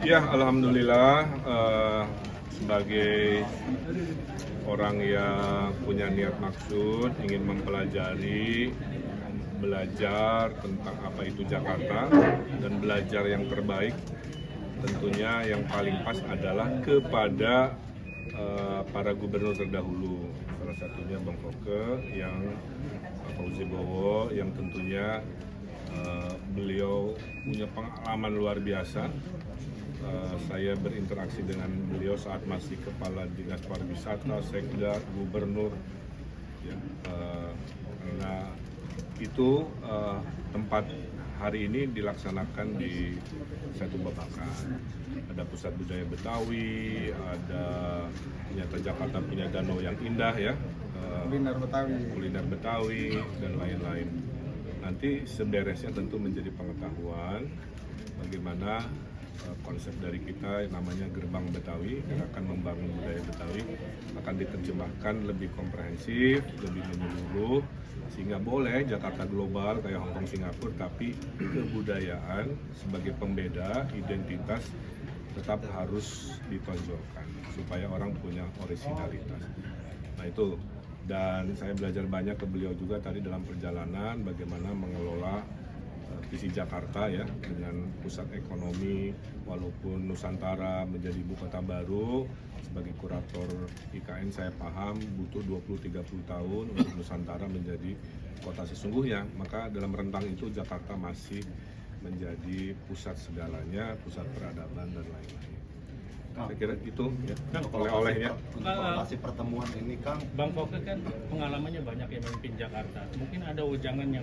Ya, alhamdulillah sebagai orang yang punya niat maksud ingin mempelajari, belajar tentang apa itu Jakarta dan belajar yang terbaik, tentunya yang paling pas adalah kepada para gubernur terdahulu, salah satunya Bang Foke yang Fauzi Bowo yang tentunya beliau punya pengalaman luar biasa. Saya berinteraksi dengan beliau saat masih Kepala Dinas Pariwisata, Sekda, Gubernur, ya, karena itu tempat hari ini dilaksanakan di Setu Babakan. Ada pusat budaya Betawi, ada ternyata Jakarta punya danau yang indah ya, kuliner Betawi dan lain-lain. Nanti seberesnya tentu menjadi pengetahuan bagaimana konsep dari kita yang namanya Gerbang Betawi, Gerakan Membangun Budaya Betawi, akan diterjemahkan lebih komprehensif, lebih menyeluruh, sehingga boleh Jakarta global kayak Hongkong, Singapura, tapi kebudayaan sebagai pembeda identitas tetap harus ditonjolkan supaya orang punya orisinalitas. Nah itu, dan saya belajar banyak ke beliau juga tadi dalam perjalanan bagaimana mengelola visi Jakarta ya, dengan pusat ekonomi walaupun Nusantara menjadi ibu kota baru. Sebagai kurator IKN saya paham butuh 20-30 tahun untuk Nusantara menjadi kota sesungguhnya, maka dalam rentang itu Jakarta masih menjadi pusat segalanya, pusat peradaban dan lain-lain. Saya kira itu ya, oleh-olehnya. Untuk lokasi pertemuan ini, Kang, Bang Foke kan pengalamannya banyak ya memimpin Jakarta. Mungkin ada ujangan yang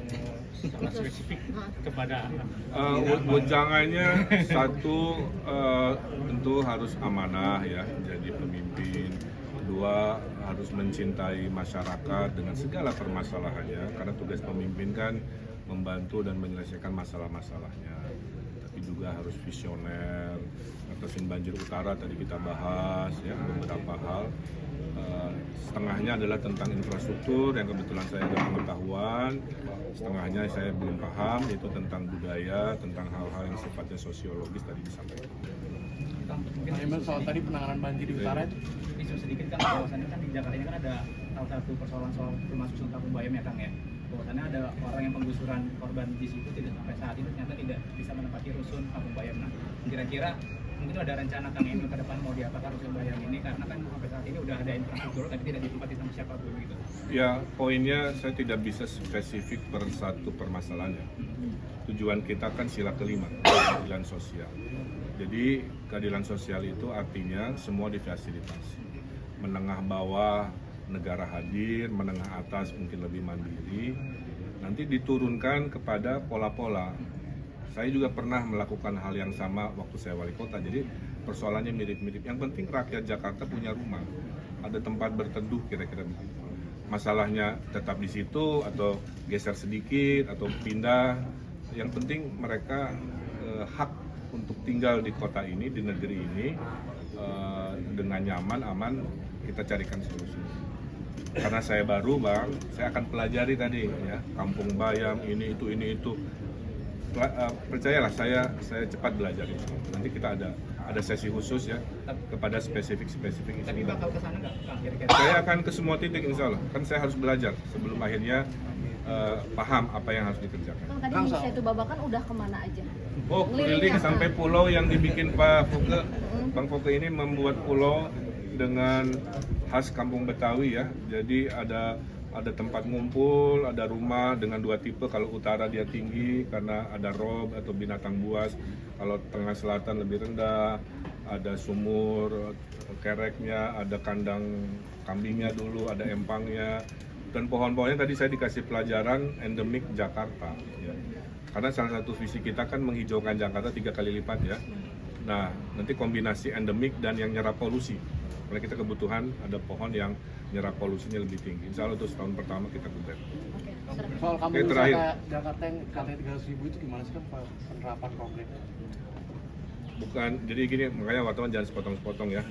sangat spesifik kepada Ujangannya satu, tentu harus amanah ya, jadi pemimpin. Dua, harus mencintai masyarakat dengan segala permasalahannya, karena tugas pemimpin kan membantu dan menyelesaikan masalah-masalahnya. Tapi juga harus visioner, ngatasin banjir utara tadi kita bahas ya, beberapa hal. Setengahnya adalah tentang infrastruktur yang kebetulan saya ada pengetahuan, setengahnya saya belum paham, itu tentang budaya, tentang hal-hal yang sifatnya sosiologis tadi disampaikan. Pak Emil, soal tadi penanganan banjir di utara itu isu sedikit kan, bahwasannya kan di Jakarta ini kan ada salah satu persoalan soal rumah susun Kampung Bayam ya Kang ya. Bahwasannya ada orang yang penggusuran korban di situ tidak sampai saat ini ternyata tidak bisa menempati rusun Kampung Bayam. Nah, kira-kira mungkin ada rencana Kang Emil ke depan mau diapakan rusun Bayam ini, karena kan sampai saat ini udah ada infrastruktur tapi tidak ditempati sama siapapun gitu. Ya, poinnya saya tidak bisa spesifik per satu permasalahannya. Tujuan kita kan sila kelima, keadilan sosial. Jadi keadilan sosial itu artinya semua difasilitasi. Menengah bawah negara hadir, menengah atas mungkin lebih mandiri. Nanti diturunkan kepada pola-pola. Saya juga pernah melakukan hal yang sama waktu saya wali kota. Jadi persoalannya mirip-mirip. Yang penting rakyat Jakarta punya rumah, ada tempat berteduh kira-kira begitu. Masalahnya tetap di situ atau geser sedikit atau pindah. Yang penting mereka hak untuk tinggal di kota ini, di negeri ini dengan nyaman, aman, kita carikan solusi. Karena saya baru Bang, saya akan pelajari tadi ya, Kampung Bayam, ini itu. Percayalah saya cepat belajar itu. Nanti kita ada sesi khusus ya kepada spesifik itu. Tapi bakal ke sana nggak Kang kira-kira? Saya akan ke semua titik insya Allah. Kan saya harus belajar sebelum akhirnya paham apa yang harus dikerjakan. Kang, tadi di Setu Babakan udah kemana aja? Oh, keliling sampai pulau yang dibikin Pak Foke. Bang Foke ini membuat pulau dengan khas kampung Betawi ya. Jadi ada tempat ngumpul, ada rumah dengan dua tipe. Kalau utara dia tinggi karena ada rob atau binatang buas. Kalau tengah selatan lebih rendah, ada sumur kereknya, ada kandang kambingnya dulu, ada empangnya. Dan pohon-pohonnya tadi saya dikasih pelajaran endemik Jakarta ya. Karena salah satu visi kita kan menghijaukan Jakarta 3 kali lipat ya. Nah, nanti kombinasi endemik dan yang nyerap polusi. Karena kita kebutuhan ada pohon yang nyerap polusinya lebih tinggi. Insya Allah itu setahun pertama kita gugat. soal kampung Oke, terakhir. wisata Jakarta yang katanya 300.000 itu gimana sih kan penerapan konkret? Bukan, jadi gini, makanya wartawan jangan sepotong-sepotong ya.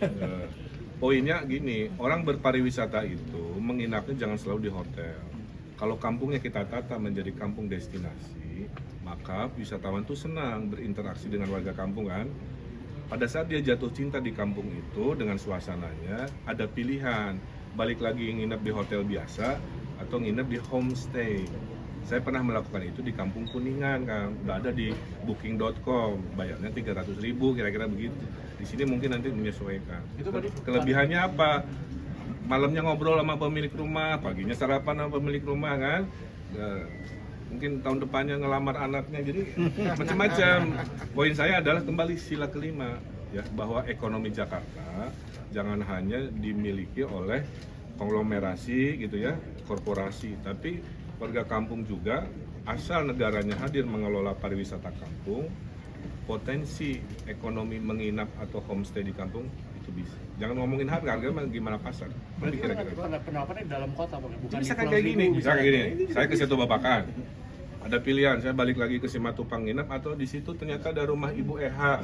Poinnya gini, orang berpariwisata itu menginapnya jangan selalu di hotel. Kalau kampungnya kita tata menjadi kampung destinasi, maka wisatawan tuh senang berinteraksi dengan warga kampung kan. pada saat dia jatuh cinta di kampung itu dengan suasananya, ada pilihan balik lagi nginep di hotel biasa atau nginep di homestay. Saya pernah melakukan itu di Kampung Kuningan, Kang. Udah ada di booking.com, bayarnya 300.000 kira-kira begitu. Di sini mungkin nanti menyesuaikan. Itu tadi Kelebihannya apa? Malamnya ngobrol sama pemilik rumah, paginya sarapan sama pemilik rumah kan. Mungkin tahun depannya ngelamar anaknya, jadi macam-macam. Poin saya adalah kembali sila kelima, ya, bahwa ekonomi Jakarta jangan hanya dimiliki oleh konglomerasi gitu ya, korporasi, tapi warga kampung juga, asal negaranya hadir mengelola pariwisata kampung, potensi ekonomi menginap atau homestay di kampung itu bisa. Jangan ngomongin harga gimana pasar. berarti kan Kira-kira. penerapannya di dalam kota, Bang, bukan di Bisa Pulau kayak gini, Seribu, bisa kayak gini. Saya ke Setu Babakan. Ada pilihan, saya balik lagi ke Simatupang nginep atau di situ ternyata ada rumah Ibu EH.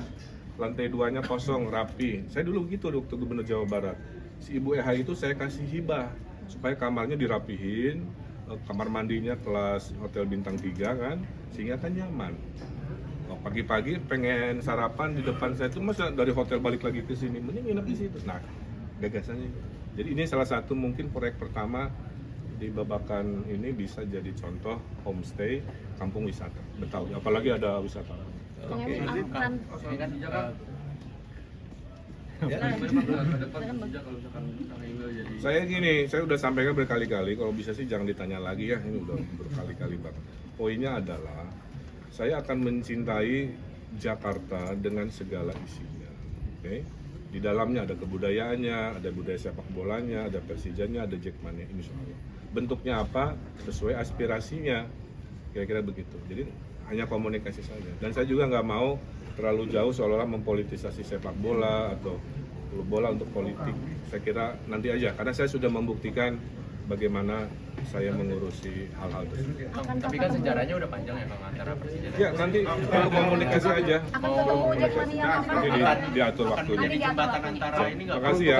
Lantai 2-nya kosong, rapi. Saya dulu gitu waktu Gubernur Jawa Barat. Si Ibu EH itu saya kasih hibah supaya kamarnya dirapihin, kamar mandinya kelas hotel bintang 3 kan, sehingga kan nyaman. Pagi-pagi pengen sarapan di depan saya tuh, masa dari hotel balik lagi ke sini, mending nginep di situ. Nah, gagasannya. Jadi ini salah satu mungkin proyek pertama di Babakan ini bisa jadi contoh homestay kampung wisata Betawi, apalagi ada wisatawan. Kang Oke. Emil akan Saya gini, saya udah sampaikan berkali-kali, kalau bisa sih jangan ditanya lagi ya, ini udah berkali-kali banget. Poinnya adalah, saya akan mencintai Jakarta dengan segala isinya. Oke? Di dalamnya ada kebudayaannya, ada budaya sepak bolanya, ada Persijanya, ada Jackmania, insya Allah. Bentuknya apa? Sesuai aspirasinya, kira-kira begitu. Jadi hanya komunikasi saja. Dan saya juga nggak mau terlalu jauh seolah-olah mempolitisasi sepak bola atau klub bola untuk politik. Saya kira nanti aja, karena saya sudah membuktikan bagaimana saya mengurusi hal-hal tersebut. Tapi kan sejarahnya udah panjang ya Bang antara presiden. Ya nanti untuk komunikasi aja. akan ketemu Jackmania kapan? Nanti diatur Akan waktunya. menjadi jembatan antara ini nggak? Makasih ya.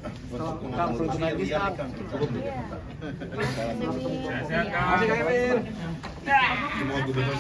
Kang, untuk mengurus liar nih, Kang. Iya. Sehat, Kang. Semua gubernur